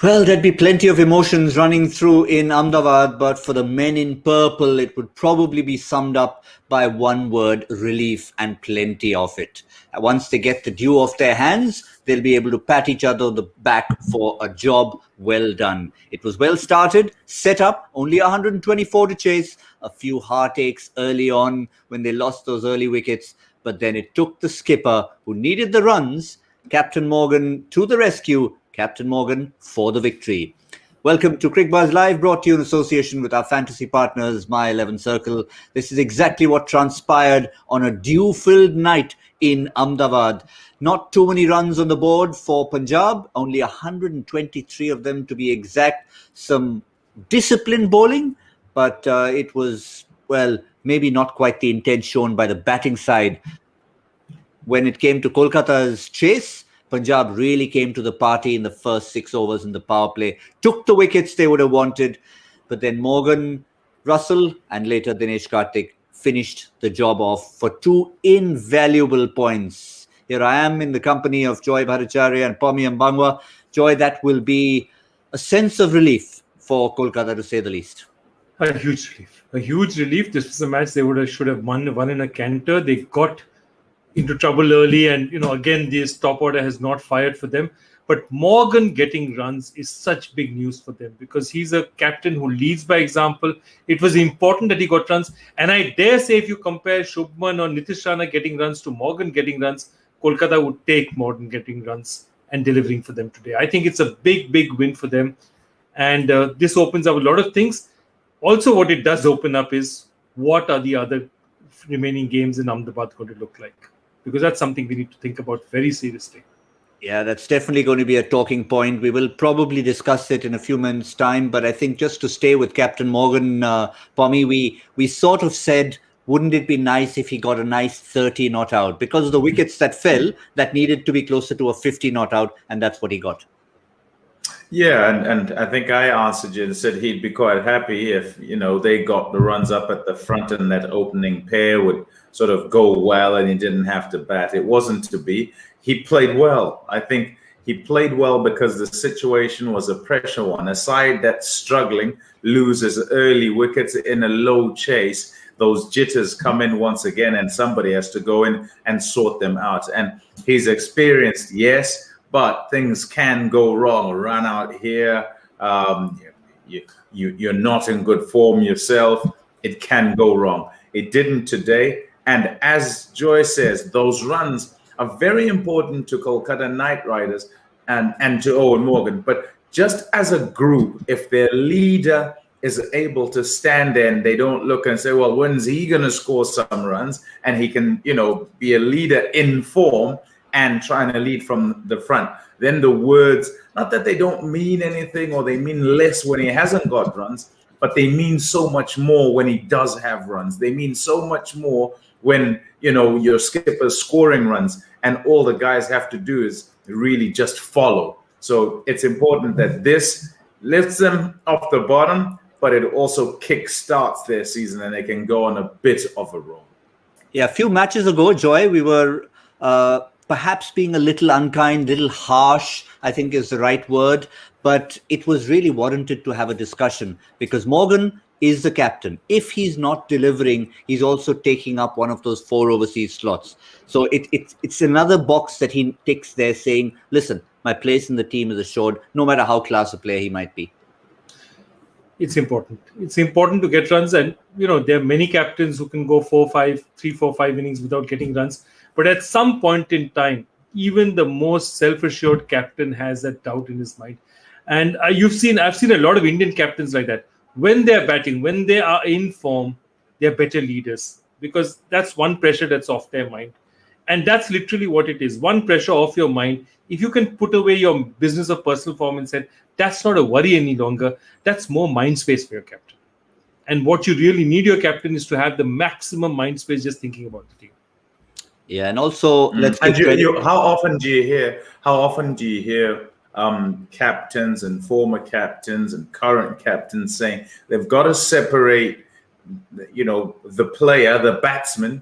Well, there'd be plenty of emotions running through in Ahmedabad, but for the men in purple, it would probably be summed up by one word: relief, and plenty of it. Once they get the dew off their hands, they'll be able to pat each other on the back for a job well done. It was well started, set up, only 124 to chase, a few heartaches early on when they lost those early wickets, but then it took the skipper, who needed the runs, Captain Morgan, to the rescue. Captain Morgan for the victory. Welcome to Cricbuzz Live, brought to you in association with our fantasy partners, My 11 Circle. This is exactly what transpired on a dew-filled night in Ahmedabad. Not too many runs on the board for Punjab, only 123 of them to be exact. Some disciplined bowling, but it was, well, maybe not quite the intent shown by the batting side. When it came to Kolkata's chase, Punjab really came to the party in the first 6 overs in the power play, took the wickets they would have wanted, but then Morgan, Russell, and later Dinesh Karthik finished the job off for 2 invaluable points. Here I am in the company of Joy Bhattacharjya and Pommie Mbangwa. Joy, that will be a sense of relief for Kolkata, to say the least. A huge relief. A huge relief. This was a match they should have won in a canter. They got into trouble early, and again this top order has not fired for them, but Morgan getting runs is such big news for them because he's a captain who leads by example. It was important that he got runs, and I dare say if you compare Shubman or Nitish Rana getting runs to Morgan getting runs, Kolkata would take Morgan getting runs and delivering for them today. I think it's a big win for them, and this opens up a lot of things. Also, what it does open up is what are the other remaining games in Ahmedabad going to look like? Because that's something we need to think about very seriously. Yeah, that's definitely going to be a talking point. We will probably discuss it in a few minutes' time. But I think just to stay with Captain Morgan, Pommie, we sort of said, wouldn't it be nice if he got a nice 30 not out? Because of the wickets that fell, that needed to be closer to a 50 not out, and that's what he got. Yeah, and I think I answered you and said he'd be quite happy if, they got the runs up at the front and that opening pair would sort of go well and he didn't have to bat. It wasn't to be. He played well. I think he played well because the situation was a pressure one. A side that's struggling loses early wickets in a low chase. Those jitters come in once again and somebody has to go in and sort them out. And he's experienced, yes, but things can go wrong. Run out here, you're not in good form yourself. It can go wrong. It didn't today. And as Joy says, those runs are very important to Kolkata Knight Riders and to Owen Morgan. But just as a group, if their leader is able to stand there and they don't look and say, well, when's he going to score some runs? And he can, be a leader in form and trying to lead from the front. Then the words, not that they don't mean anything or they mean less when he hasn't got runs, but they mean so much more when he does have runs. They mean so much more when, your skipper's scoring runs and all the guys have to do is really just follow. So it's important that this lifts them off the bottom, but it also kick-starts their season and they can go on a bit of a roll. Yeah, a few matches ago, Joy, we were perhaps being a little unkind, little harsh, I think is the right word. But it was really warranted to have a discussion because Morgan is the captain. If he's not delivering, he's also taking up one of those 4 overseas slots. So it's another box that he ticks there saying, listen, my place in the team is assured, no matter how class a player he might be. It's important. It's important to get runs. And, there are many captains who can go 3, 4, 5 innings without getting runs. But at some point in time, even the most self-assured captain has that doubt in his mind. And I've seen a lot of Indian captains like that. When they're batting, when they are in form, they're better leaders because that's one pressure that's off their mind. And that's literally what it is. One pressure off your mind. If you can put away your business of personal form and say, that's not a worry any longer, that's more mind space for your captain. And what you really need your captain is to have the maximum mind space just thinking about the team. Yeah, and also let's and how often do you hear captains and former captains and current captains saying they've got to separate, the player, the batsman,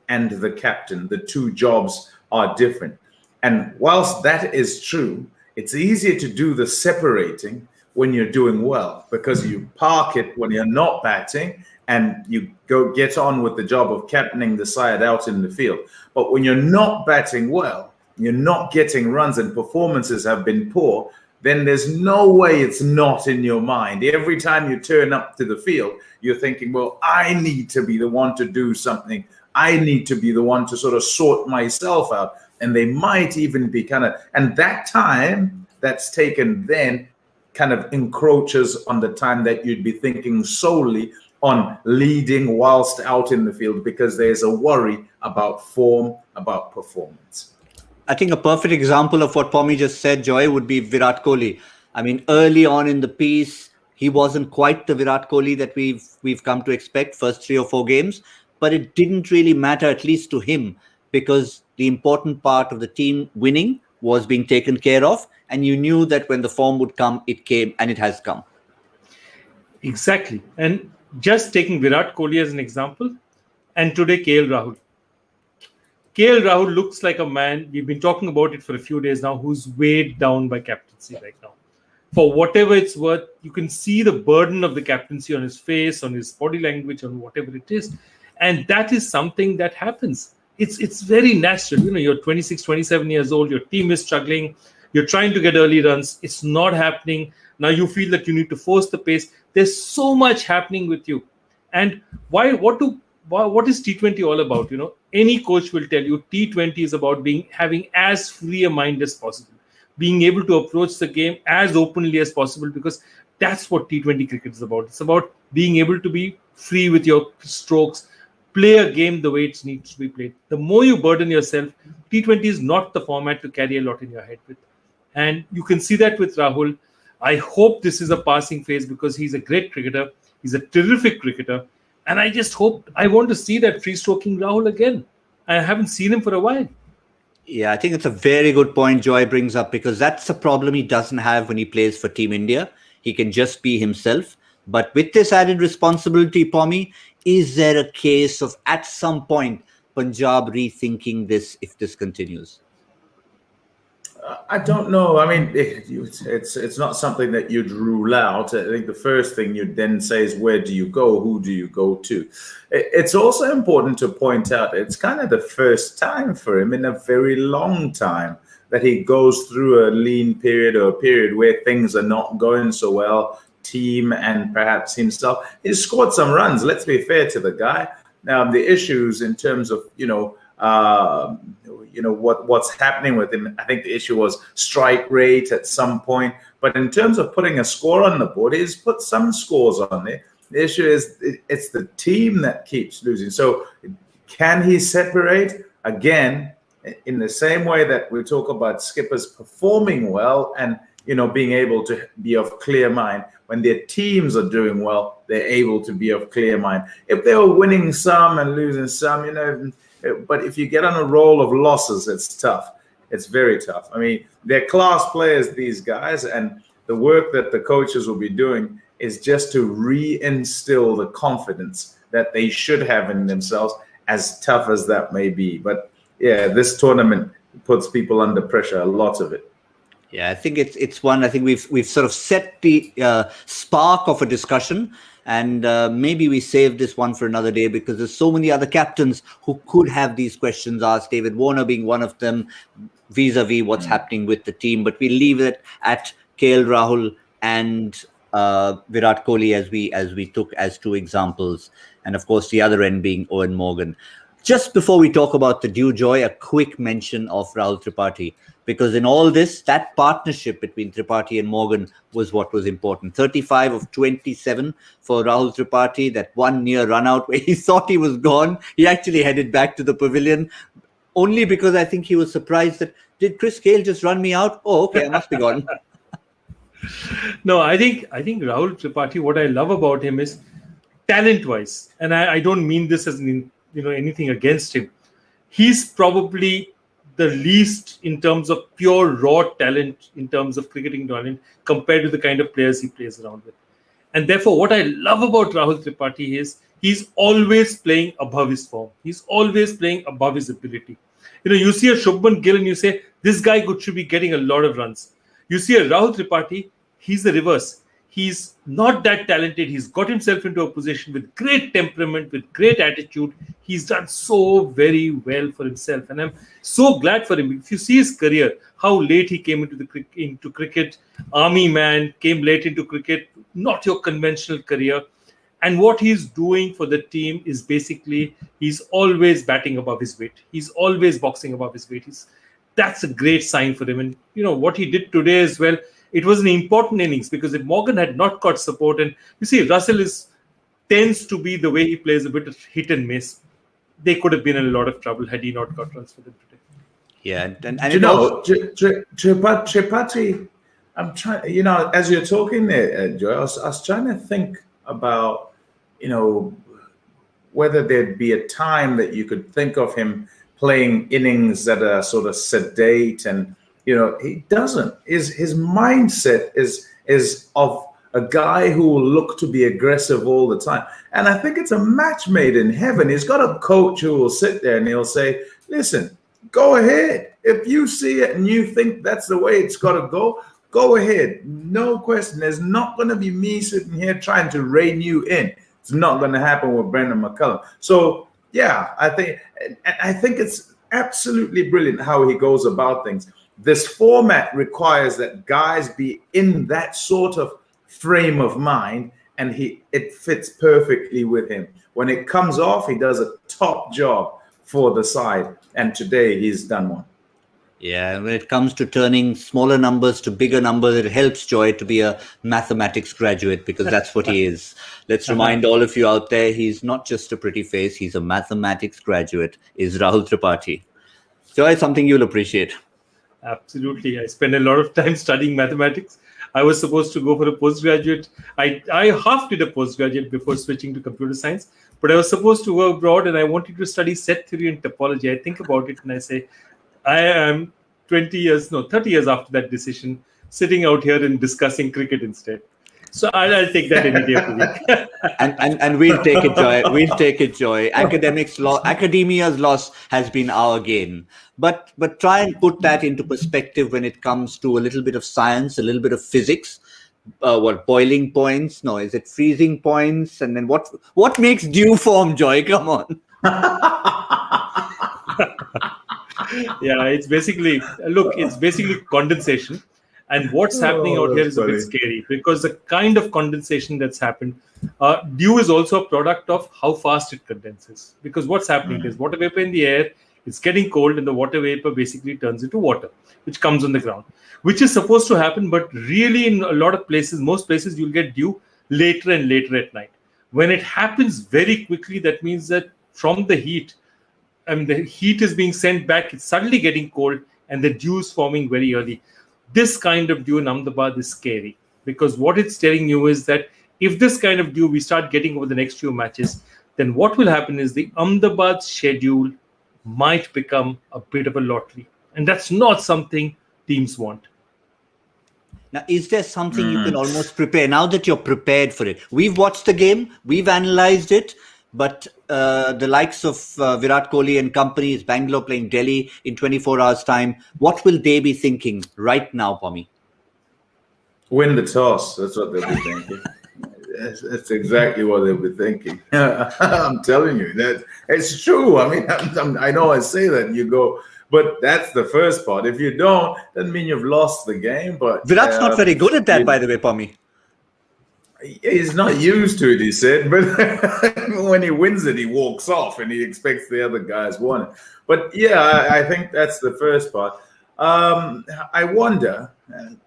and the captain. The two jobs are different. And whilst that is true, it's easier to do the separating when you're doing well, because you park it when you're not batting and you go get on with the job of captaining the side out in the field. But when you're not batting well, you're not getting runs and performances have been poor, then there's no way it's not in your mind. Every time you turn up to the field, you're thinking, well, I need to be the one to do something. I need to be the one to sort of sort myself out. And they might even be and that time that's taken then kind of encroaches on the time that you'd be thinking solely on leading whilst out in the field, because there's a worry about form, about performance. I think a perfect example of what Pommie just said, Joy, would be Virat Kohli. I mean, early on in the piece, he wasn't quite the Virat Kohli that we've come to expect first 3 or 4 games, but it didn't really matter, at least to him, because the important part of the team winning was being taken care of, and you knew that when the form would come, it came, and it has come. Exactly. And just taking Virat Kohli as an example, and today KL Rahul. KL Rahul looks like a man, we've been talking about it for a few days now, who's weighed down by captaincy right now. For whatever it's worth, you can see the burden of the captaincy on his face, on his body language, on whatever it is. And that is something that happens. It's very natural. You know, you're 26, 27 years old, your team is struggling, you're trying to get early runs, it's not happening. Now you feel that you need to force the pace. There's so much happening with you. And what is T20 all about? You know, any coach will tell you T20 is about having as free a mind as possible, being able to approach the game as openly as possible, because that's what T20 cricket is about. It's about being able to be free with your strokes, play a game the way it needs to be played. The more you burden yourself, T20 is not the format to carry a lot in your head with. And you can see that with Rahul. I hope this is a passing phase, because he's a great cricketer. He's a terrific cricketer. And I want to see that free-stroking Rahul again. I haven't seen him for a while. Yeah, I think it's a very good point Joy brings up, because that's a problem he doesn't have when he plays for Team India. He can just be himself. But with this added responsibility, Pommie, is there a case of at some point Punjab rethinking this if this continues? I don't know. I mean, it's not something that you'd rule out. I think the first thing you'd then say is, where do you go? Who do you go to? It's also important to point out it's kind of the first time for him in a very long time that he goes through a lean period, or a period where things are not going so well, team and perhaps himself. He's scored some runs. Let's be fair to the guy. Now, the issues in terms of, what's happening with him, I think the issue was strike rate at some point. But in terms of putting a score on the board, he's put some scores on there. The issue is it's the team that keeps losing. So can he separate? Again, in the same way that we talk about skippers performing well and, being able to be of clear mind, when their teams are doing well, they're able to be of clear mind. If they were winning some and losing some, but if you get on a roll of losses, it's tough. It's very tough. I mean, they're class players, these guys, and the work that the coaches will be doing is just to reinstill the confidence that they should have in themselves, as tough as that may be. But yeah, this tournament puts people under pressure, a lot of it. Yeah, I think it's one. I think we've sort of set the spark of a discussion, and maybe we save this one for another day, because there's so many other captains who could have these questions asked. David Warner being one of them, vis-a-vis what's happening with the team. But we leave it at KL Rahul and Virat Kohli as we took as 2 examples, and of course the other end being Eoin Morgan. Just before we talk about the due, Joy, a quick mention of Rahul Tripathi, because in all this, that partnership between Tripathi and Morgan was what was important. 35 of 27 for Rahul Tripathi, that one near run out where he thought he was gone. He actually headed back to the pavilion, only because I think he was surprised that, did Chris Gale just run me out? Oh, okay, I must be gone. No, I think Rahul Tripathi, what I love about him is talent-wise, and I don't mean this as anything against him. He's probably the least in terms of pure raw talent, in terms of cricketing talent, compared to the kind of players he plays around with. And therefore, what I love about Rahul Tripathi is he's always playing above his form. He's always playing above his ability. You see a Shubman Gill and you say, this guy should be getting a lot of runs. You see a Rahul Tripathi, he's the reverse. He's not that talented. He's got himself into a position with great temperament, with great attitude. He's done so very well for himself. And I'm so glad for him. If you see his career, how late he came into cricket, army man, came late into cricket, not your conventional career. And what he's doing for the team is basically he's always batting above his weight. He's always boxing above his weight. That's a great sign for him. And what he did today as well, it was an important innings, because if Morgan had not got support, and you see Russell tends to be the way he plays a bit of hit and miss, they could have been in a lot of trouble had he not got runs for them today. Yeah, and Tripathi, I'm trying, as you're talking there, Joy, I was trying to think about, whether there'd be a time that you could think of him playing innings that are sort of sedate, and he doesn't. His mindset is of a guy who will look to be aggressive all the time. And I think it's a match made in heaven. He's got a coach who will sit there and he'll say, listen, go ahead. If you see it and you think that's the way it's got to go ahead. No question. There's not going to be me sitting here trying to rein you in. It's not going to happen with Brendan McCullum. So, yeah, I think it's absolutely brilliant how he goes about things. This format requires that guys be in that sort of frame of mind, and it fits perfectly with him. When it comes off, he does a top job for the side, and today he's done one. Yeah, when it comes to turning smaller numbers to bigger numbers, it helps Joy to be a mathematics graduate, because that's what he is. Let's remind all of you out there, he's not just a pretty face, he's a mathematics graduate, is Rahul Tripathi. Joy, something you'll appreciate. Absolutely. I spent a lot of time studying mathematics. I was supposed to go for a postgraduate. I half did a postgraduate before switching to computer science, but I was supposed to go abroad and I wanted to study set theory and topology. I think about it and I say, I am 30 years after that decision, sitting out here and discussing cricket instead. So I'll take that any day of the week. and we'll take it, Joy. We'll take it, Joy. Academia's loss has been our gain. But try and put that into perspective when it comes to a little bit of science, a little bit of physics. Boiling points? No, is it freezing points? And then what makes dew form, Joy? Come on. Yeah, it's basically condensation. And what's happening out here is a bit scary, because the kind of condensation that's happened, dew is also a product of how fast it condenses. Because what's happening is water vapor in the air, it's getting cold, and the water vapor basically turns into water, which comes on the ground, which is supposed to happen. But really, in a lot of places, most places, you'll get dew later and later at night. When it happens very quickly, that means that from the heat, the heat is being sent back, it's suddenly getting cold, and the dew is forming very early. This kind of dew in Ahmedabad is scary, because what it's telling you is that if this kind of dew we start getting over the next few matches, then what will happen is the Ahmedabad schedule might become a bit of a lottery. And that's not something teams want. Now, is there something you can almost prepare now that you're prepared for it? We've watched the game, we've analysed it, but the likes of Virat Kohli and company, is Bangalore playing Delhi in 24 hours' time. What will they be thinking right now, Pommie? Win the toss. That's what they'll be thinking. That's exactly what they'll be thinking. I'm telling you, that it's true. I mean, I know I say that and you go, but that's the first part. If you don't, doesn't mean you've lost the game. But Virat's not very good at that, by the way, Pommie. He's not used to it, he said, but when he wins it, he walks off and he expects the other guys won it. But yeah, I think that's the first part. I wonder,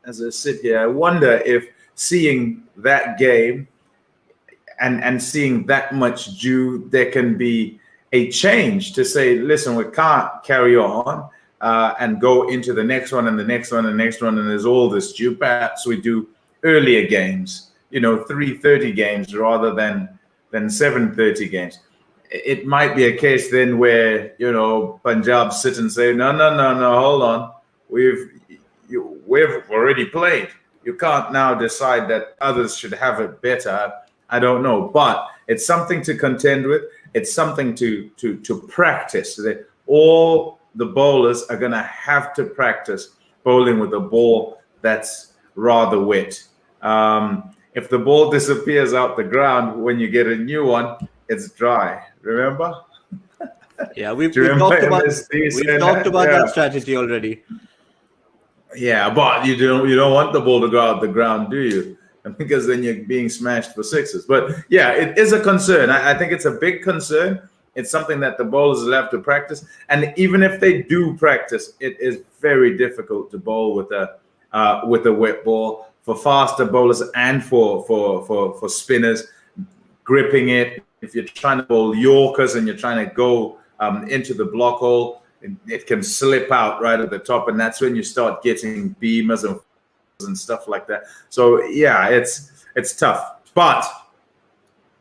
as I sit here, I wonder if seeing that game and seeing that much dew, there can be a change to say, listen, we can't carry on and go into the next one and the next one and the next one, and there's all this dew. Perhaps we do earlier games. 3:30 games rather than 7:30 games. It might be a case then where, Punjab sit and say, no, hold on. We've already played. You can't now decide that others should have it better. I don't know. But it's something to contend with. It's something to practice. All the bowlers are going to have to practice bowling with a ball that's rather wet. If the ball disappears out the ground when you get a new one, it's dry. Remember? Yeah, we've Do you talked remember about MSD saying that Yeah. strategy already. Yeah, but you don't want the ball to go out the ground, do you? Because then you're being smashed for sixes. But yeah, it is a concern. I think it's a big concern. It's something that the bowlers will have to practice. And even if they do practice, it is very difficult to bowl with a wet ball for faster bowlers and for spinners gripping it. If you're trying to bowl Yorkers and you're trying to go into the block hole, it can slip out right at the top, and that's when you start getting beamers and stuff like that. So yeah, it's tough. But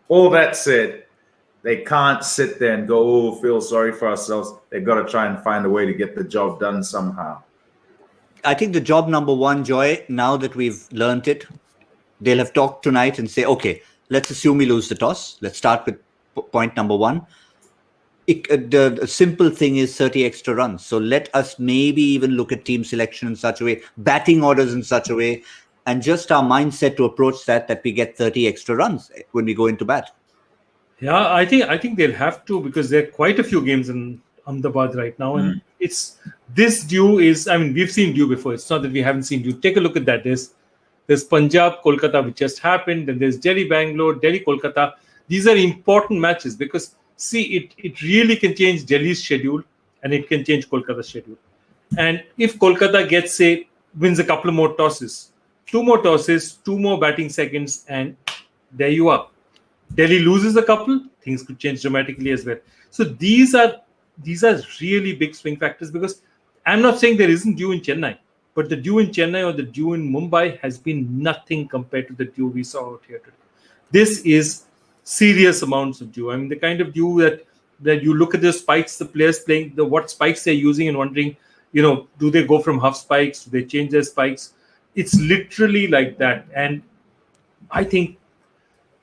all that said, they can't sit there and go, oh, feel sorry for ourselves. They've got to try and find a way to get the job done somehow. I think the job number one, Joy, now that we've learnt it, they'll have talked tonight and say, okay, let's assume we lose the toss. Let's start with point number one. The simple thing is 30 extra runs. So let us maybe even look at team selection in such a way, batting orders in such a way, and just our mindset to approach that we get 30 extra runs when we go into bat. Yeah, I think they'll have to, because there are quite a few games in Ahmedabad right now, and it's this due is. I mean, we've seen due before. It's not that we haven't seen due. Take a look at that. There's Punjab, Kolkata, which just happened. Then there's Delhi, Bangalore, Delhi, Kolkata. These are important matches because see, it really can change Delhi's schedule and it can change Kolkata's schedule. And if Kolkata wins a couple of more tosses, two more tosses, two more batting seconds, and there you are. Delhi loses a couple, things could change dramatically as well. So these are really big swing factors, because I'm not saying there isn't due in Chennai, but the due in Chennai or the due in Mumbai has been nothing compared to the due we saw out here today. This is serious amounts of due. I mean, the kind of due that you look at the spikes, the players playing, what spikes they're using, and wondering, do they go from half spikes? Do they change their spikes? It's literally like that. And I think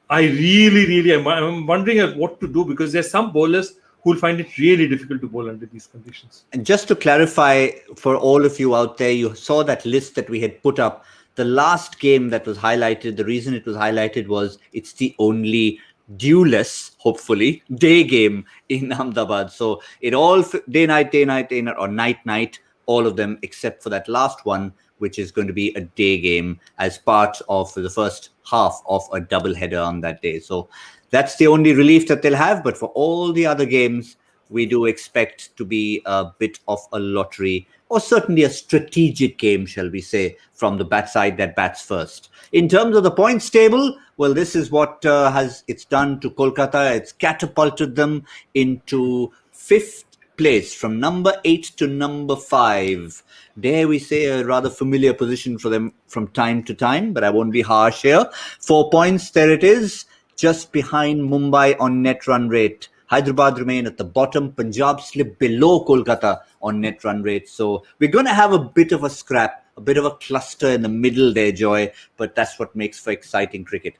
I really I'm wondering what to do, because there's some bowlers who will find it really difficult to bowl under these conditions. And just to clarify for all of you out there, you saw that list that we had put up. The last game that was highlighted, the reason it was highlighted was it's the only dewless, hopefully, day game in Ahmedabad. So it all day, night, or night, all of them except for that last one, which is going to be a day game as part of the first half of a double header on that day. So that's the only relief that they'll have. But for all the other games, we do expect to be a bit of a lottery, or certainly a strategic game, shall we say, from the bat side that bats first. In terms of the points table, well, this is what it's done to Kolkata. It's catapulted them into 5th place, from number 8 to number 5. Dare we say a rather familiar position for them from time to time, but I won't be harsh here. 4 points, there it is, just behind Mumbai on net run rate. Hyderabad remain at the bottom. Punjab slip below Kolkata on net run rate. So we're going to have a bit of a scrap, a bit of a cluster in the middle there, Joy, but that's what makes for exciting cricket.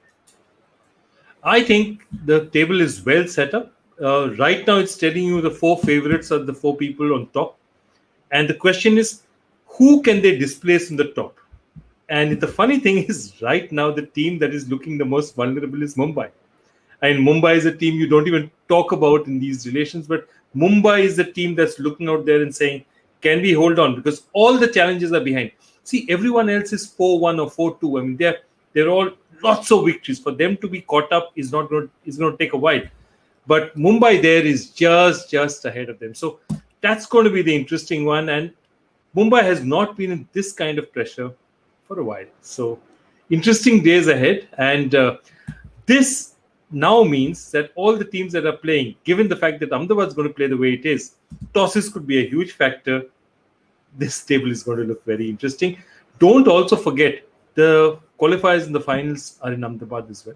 I think the table is well set up. Right now, it's telling you the 4 favorites are the 4 people on top. And the question is, who can they displace in the top? And the funny thing is, right now, the team that is looking the most vulnerable is Mumbai. And Mumbai is a team you don't even talk about in these relations, but Mumbai is the team that's looking out there and saying, can we hold on? Because all the challenges are behind. See, everyone else is 4-1 or 4-2. I mean, they're all lots of victories. For them to be caught up is going to take a while. But Mumbai there is just ahead of them. So that's going to be the interesting one. And Mumbai has not been in this kind of pressure for a while. So interesting days ahead. And this now means that all the teams that are playing, given the fact that Ahmedabad is going to play the way it is, tosses could be a huge factor. This table is going to look very interesting. Don't also forget the qualifiers and the finals are in Ahmedabad as well.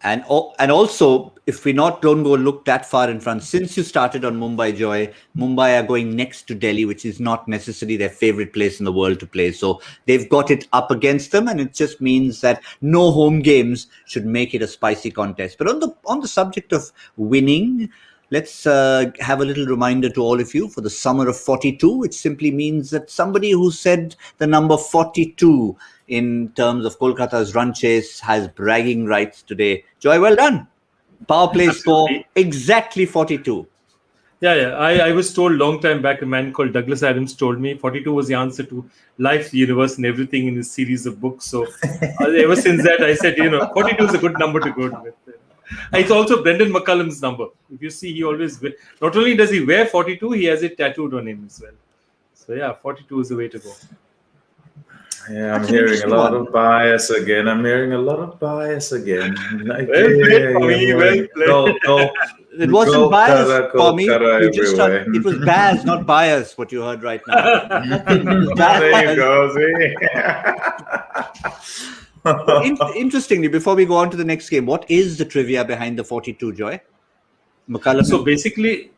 And also, if we don't go look that far in front, since you started on Mumbai, Joy, Mumbai are going next to Delhi, which is not necessarily their favorite place in the world to play. So they've got it up against them, and it just means that no home games should make it a spicy contest. But on the subject of winning, Let's have a little reminder to all of you for the summer of 42, which simply means that somebody who said the number 42 in terms of Kolkata's run chase has bragging rights today. Joy, well done. Power play score exactly 42. Yeah. I was told long time back, a man called Douglas Adams told me 42 was the answer to life, the universe, and everything in his series of books. So ever since that, I said, 42 is a good number to go with. It's also Brendan McCullum's number. If you see, he always not only does he wear 42, he has it tattooed on him as well. So yeah, 42 is the way to go. Yeah, I'm hearing a lot of bias again. Well played, Go, it wasn't bias, Pommie. Kolkata It was Baz, not bias, what you heard right now. There you go, see? Interestingly, before we go on to the next game, what is the trivia behind the 42, Joy? McCullum. So basically,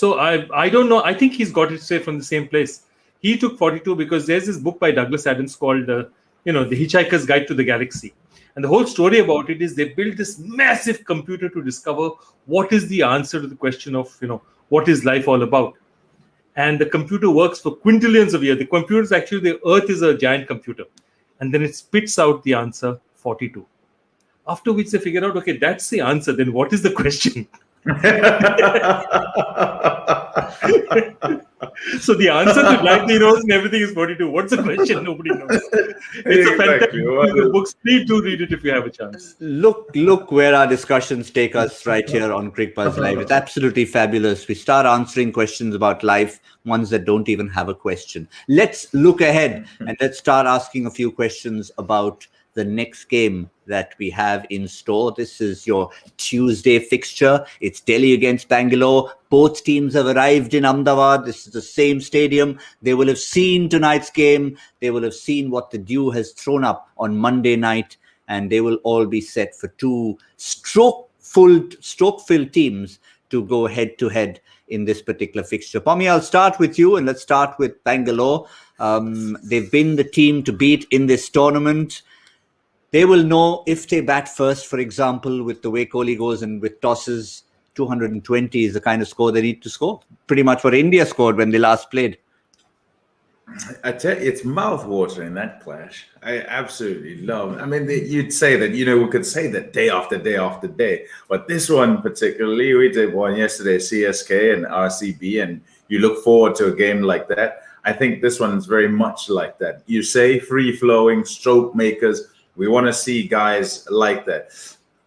I don't know. I think he's got it straight from the same place. He took 42 because there's this book by Douglas Adams called, The Hitchhiker's Guide to the Galaxy. And the whole story about it is they built this massive computer to discover what is the answer to the question of, what is life all about. And the computer works for quintillions of years. The computer is actually, the Earth is a giant computer. And then it spits out the answer 42. After which they figure out, okay, that's the answer. Then what is the question? So the answer to life, knows, and everything is 42. What's the question? Nobody knows. It's a fantastic book. Please do read it if you have a chance. Look where our discussions take us right here on Cricbuzz Live. It's absolutely fabulous. We start answering questions about life, ones that don't even have a question. Let's look ahead and let's start asking a few questions about the next game that we have in store. This is your Tuesday fixture. It's Delhi against Bangalore. Both teams have arrived in Ahmedabad. This is the same stadium. They will have seen tonight's game. They will have seen what the dew has thrown up on Monday night, and they will all be set for two stroke-filled teams to go head-to-head in this particular fixture. Pommie, I'll start with you, and let's start with Bangalore. They've been the team to beat in this tournament. They will know if they bat first, for example, with the way Kohli goes and with tosses, 220 is the kind of score they need to score. Pretty much what India scored when they last played. I tell you, it's mouth-watering, that clash. I absolutely love it. I mean, you'd say that, we could say that day after day after day. But this one particularly, we did one yesterday, CSK and RCB, and you look forward to a game like that. I think this one is very much like that. You say free-flowing, stroke makers. We want to see guys like that.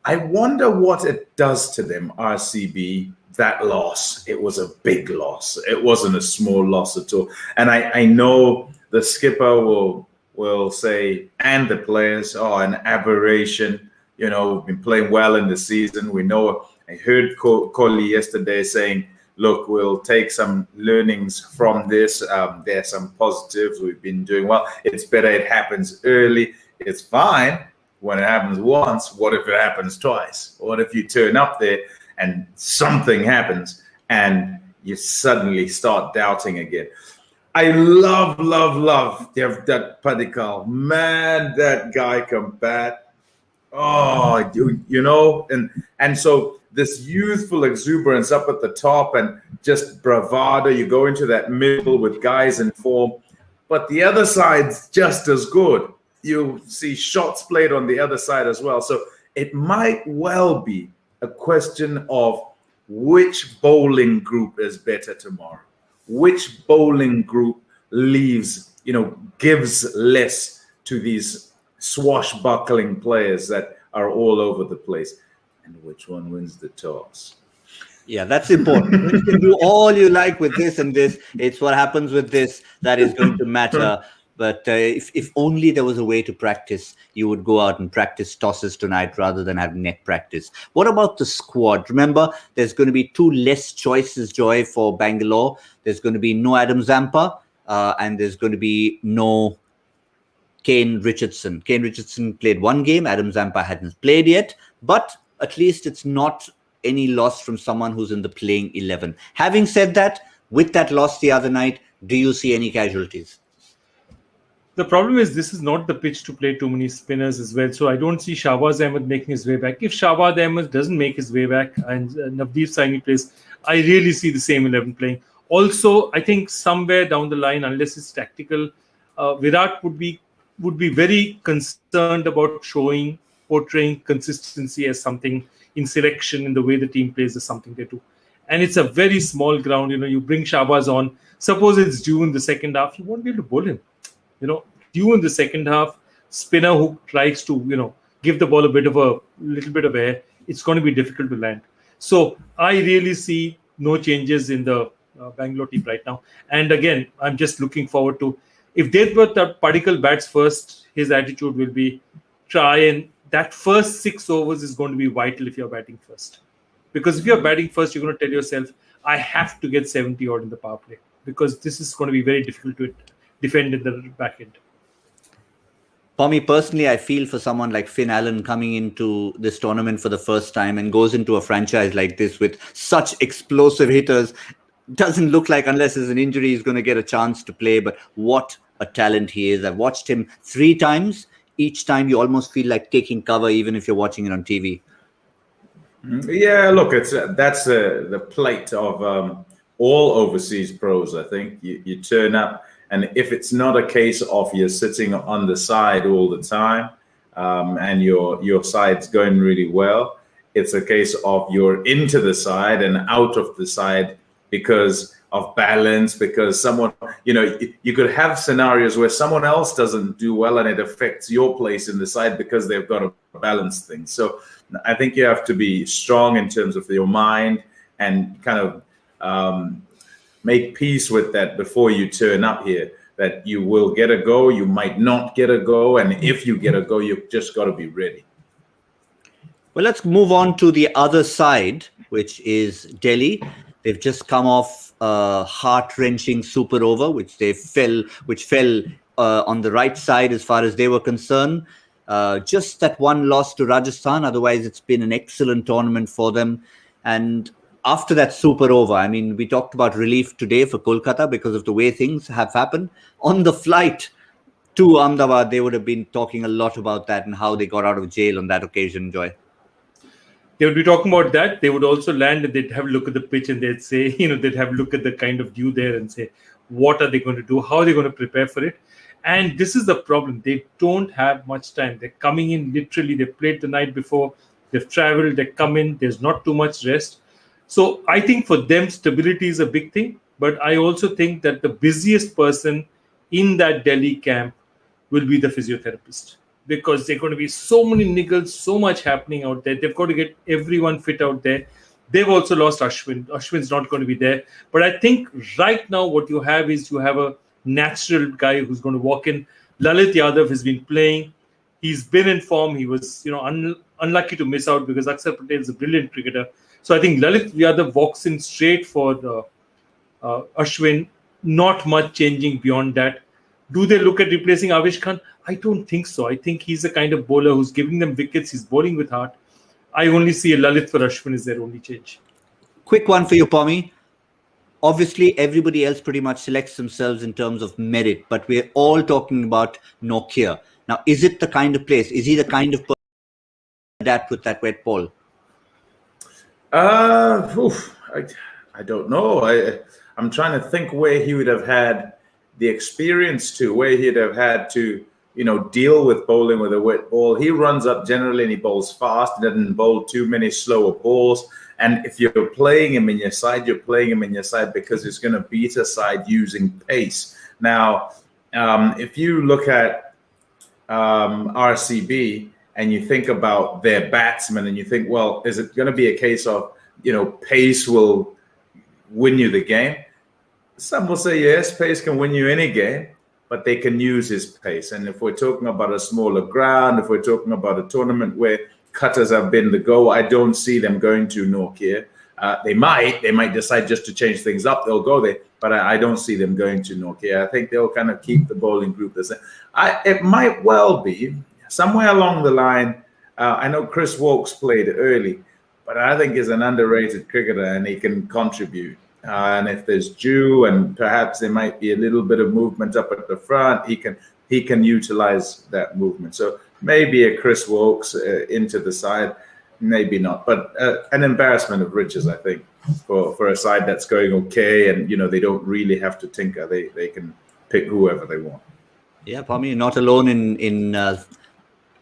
I wonder what it does to them, RCB, that loss. It was a big loss. It wasn't a small loss at all. And I know the skipper will say, and the players, an aberration. We've been playing well in the season. We know. I heard Kohli yesterday saying, look, we'll take some learnings from this. There are some positives. We've been doing well. It's better it happens early. It's fine when it happens once. What if it happens twice? What if you turn up there and something happens and you suddenly start doubting again? I love that Padikal. Man, that guy can bat. And so this youthful exuberance up at the top and just bravado. You go into that middle with guys in form, but the other side's just as good. You see shots played on the other side as well. So it might well be a question of which bowling group is better tomorrow. Which bowling group gives less to these swashbuckling players that are all over the place. And which one wins the toss? Yeah, that's important. You can do all you like with this and this. It's what happens with this that is going to matter. But if only there was a way to practice, you would go out and practice tosses tonight rather than have net practice. What about the squad? Remember, there's going to be two less choices, Joy, for Bangalore. There's going to be no Adam Zampa and there's going to be no Kane Richardson. Kane Richardson played one game. Adam Zampa hadn't played yet. But at least it's not any loss from someone who's in the playing 11. Having said that, with that loss the other night, do you see any casualties? The problem is this is not the pitch to play too many spinners as well. So I don't see Shahbaz Ahmed making his way back. If Shahbaz Ahmed doesn't make his way back and Navdeep Saini plays, I really see the same 11 playing. Also, I think somewhere down the line, unless it's tactical, Virat would be very concerned about portraying consistency as something in selection, in the way the team plays, is something they do. And it's a very small ground. You bring Shahbaz on. Suppose it's due in the second half, you won't be able to bowl him. Due in the second half, spinner who tries to, give the ball a little bit of air, it's going to be difficult to land. So I really see no changes in the Bangalore team right now. And again, I'm just looking forward to, if Devdutt Padikkal bats first, his attitude will be that first 6 overs is going to be vital if you're batting first. Because if you're batting first, you're going to tell yourself, I have to get 70 odd in the power play, because this is going to be very difficult to defend in the back end. For me personally, I feel for someone like Finn Allen coming into this tournament for the first time and goes into a franchise like this with such explosive hitters, doesn't look like, unless there's an injury, he's going to get a chance to play. But what a talent he is. I've watched him 3 times. Each time you almost feel like taking cover, even if you're watching it on TV. Yeah, look, that's the plight of all overseas pros. I think you turn up, and if it's not a case of you're sitting on the side all the time and your side's going really well, it's a case of you're into the side and out of the side because of balance, because someone, you could have scenarios where someone else doesn't do well and it affects your place in the side because they've got to balance things. So I think you have to be strong in terms of your mind and kind of make peace with that before you turn up here, that you will get a go, you might not get a go, and if you get a go, you've just got to be ready. Well, let's move on to the other side, which is Delhi. They've just come off a heart-wrenching super over, which fell on the right side as far as they were concerned. Just that one loss to Rajasthan. Otherwise, it's been an excellent tournament for them. And after that super over, I mean, we talked about relief today for Kolkata because of the way things have happened. On the flight to Ahmedabad, they would have been talking a lot about that and how they got out of jail on that occasion, Joy. They would be talking about that. They would also land and they'd have a look at the pitch and they'd say, they'd have a look at the kind of dew there and say, what are they going to do? How are they going to prepare for it? And this is the problem. They don't have much time. They're coming in literally. They played the night before. They've traveled. They come in. There's not too much rest. So I think for them, stability is a big thing. But I also think that the busiest person in that Delhi camp will be the physiotherapist, because there are going to be so many niggles, so much happening out there. They've got to get everyone fit out there. They've also lost Ashwin. Ashwin's not going to be there. But I think right now what you have is a natural guy who's going to walk in. Lalit Yadav has been playing. He's been in form. He was, unlucky to miss out because Akshar Patel is a brilliant cricketer. So I think Lalit Yadav walks in straight for the Ashwin. Not much changing beyond that. Do they look at replacing Avesh Khan? I don't think so. I think he's the kind of bowler who's giving them wickets. He's bowling with heart. I only see a Lalit for Ashwin is their only change. Quick one for you, Pommie. Obviously, everybody else pretty much selects themselves in terms of merit, but we're all talking about Nokia. Now, is it the kind of place? Is he the kind of person that with that wet ball? I don't know. I'm trying to think where he would have had the experience to, where he'd have had to, deal with bowling with a wet ball. He runs up generally and he bowls fast. He doesn't bowl too many slower balls. And if you're playing him in your side, you're playing him in your side because he's going to beat a side using pace. Now, if you look at RCB and you think about their batsmen and you think, well, is it going to be a case of, pace will win you the game? Some will say, yes, pace can win you any game, but they can use his pace. And if we're talking about a smaller ground, if we're talking about a tournament where cutters have been the go, I don't see them going to Nokia. They might decide just to change things up. They'll go there, but I don't see them going to Nokia. I think they'll kind of keep the bowling group the same. It might well be somewhere along the line. I know Chris Woakes played early, but I think he's an underrated cricketer and he can contribute. And if there's dew and perhaps there might be a little bit of movement up at the front, he can utilize that movement. So maybe a Chris Woakes into the side, maybe not. But an embarrassment of riches, I think. for a side that's going okay, and they don't really have to tinker. They can pick whoever they want. Yeah, Pommie, not alone in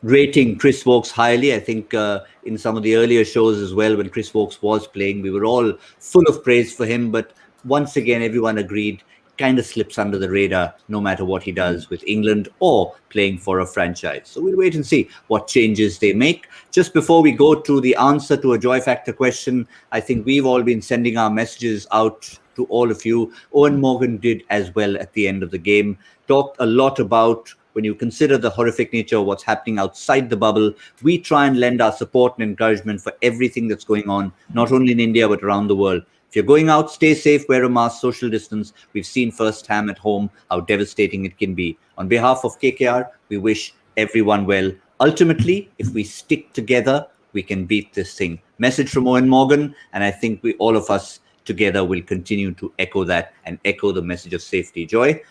rating Chris Woakes highly. I think in some of the earlier shows as well, when Chris Woakes was playing, we were all full of praise for him. But once again, everyone agreed, kind of slips under the radar no matter what he does with England or playing for a franchise. So we'll wait and see what changes they make. Just before we go to the answer to a Joy Factor question, I think we've all been sending our messages out to all of you. Eoin Morgan did as well at the end of the game. Talked a lot about, when you consider the horrific nature of what's happening outside the bubble, we try and lend our support and encouragement for everything that's going on, not only in India, but around the world. If you're going out, stay safe, wear a mask, social distance. We've seen firsthand at home how devastating it can be. On behalf of KKR, we wish everyone well. Ultimately, if we stick together, we can beat this thing. Message from Eoin Morgan, and I think all of us together will continue to echo that and echo the message of safety. Joy,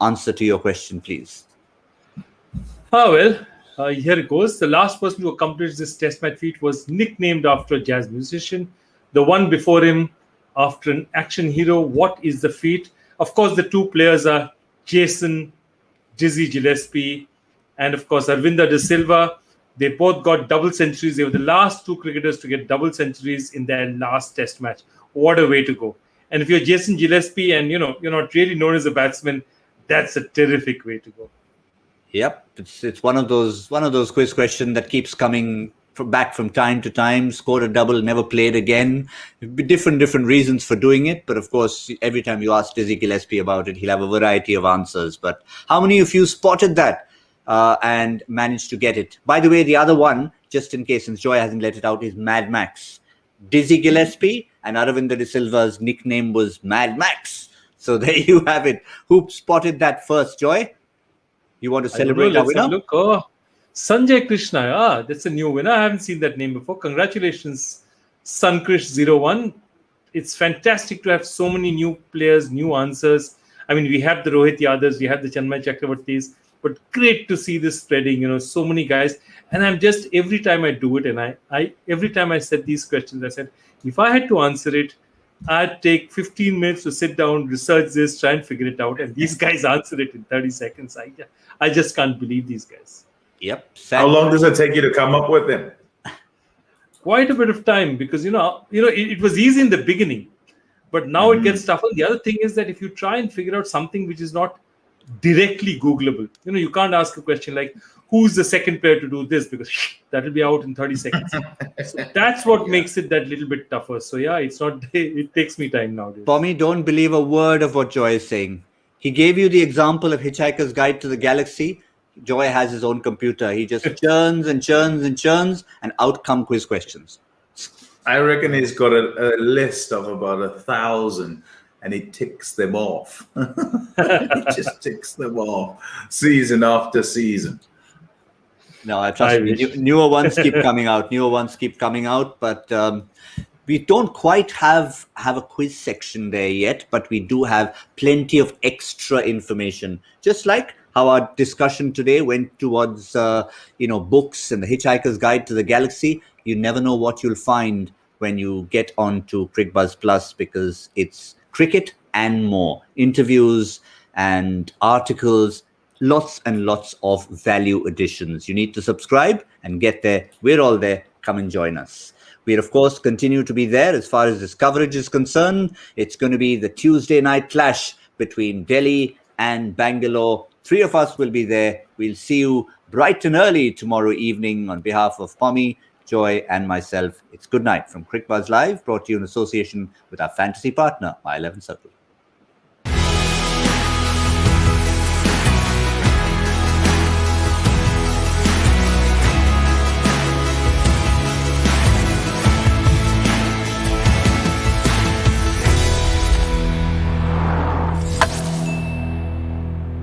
answer to your question, please. Here it goes. The last person to accomplish this test match feat was nicknamed after a jazz musician. The one before him, after an action hero. What is the feat? Of course, the two players are Jason Dizzy Gillespie and, of course, Arvinda De Silva. They both got double centuries. They were the last two cricketers to get double centuries in their last test match. What a way to go. And if you're Jason Gillespie and, you're not really known as a batsman, that's a terrific way to go. Yep, it's one of those quiz questions that keeps coming back from time to time. Scored a double, never played again. Different reasons for doing it, but of course, every time you ask Dizzy Gillespie about it, he'll have a variety of answers. But how many of you spotted that and managed to get it? By the way, the other one, just in case, since Joy hasn't let it out, is Mad Max. Dizzy Gillespie and Aravinda De Silva's nickname was Mad Max. So there you have it. Who spotted that first, Joy? You want to celebrate our winner? Look, Sanjay Krishna. That's a new winner. I haven't seen that name before. Congratulations, Sunkrish01. It's fantastic to have so many new players, new answers. I mean, we have the Rohit Yadavs, we have the Chinmay Chakravartis, but great to see this spreading, so many guys. And I'm just, every time I do it, and I every time I said these questions, I said, if I had to answer it, I'd take 15 minutes to sit down, research this, try and figure it out. And these guys answer it in 30 seconds. I just can't believe these guys. Yep. How long does it take you to come up with them? Quite a bit of time, because, it was easy in the beginning, but now it gets tougher. The other thing is that if you try and figure out something which is not directly Googleable, you can't ask a question like, who's the second player to do this? Because that will be out in 30 seconds. So that's what makes it that little bit tougher. So it's not, it takes me time nowadays. Pommie, don't believe a word of what Joy is saying. He gave you the example of Hitchhiker's Guide to the Galaxy. Joy has his own computer. He just churns and churns and churns, and out come quiz questions. I reckon he's got a list of about 1,000, and he ticks them off. He just ticks them off season after season. No, I trust me. Newer ones keep coming out. But we don't quite have a quiz section there yet, but we do have plenty of extra information. Just like how our discussion today went towards, books and the Hitchhiker's Guide to the Galaxy. You never know what you'll find when you get onto Cricbuzz Plus, because it's cricket and more. Interviews and articles, lots and lots of value additions. You need to subscribe and get there. We're all there. Come and join us. We'll, of course, continue to be there as far as this coverage is concerned. It's going to be the Tuesday night clash between Delhi and Bangalore. 3 of us will be there. We'll see you bright and early tomorrow evening. On behalf of Pommie, Joy, and myself, it's good night from Cricbuzz Live, brought to you in association with our fantasy partner, My 11 Circle.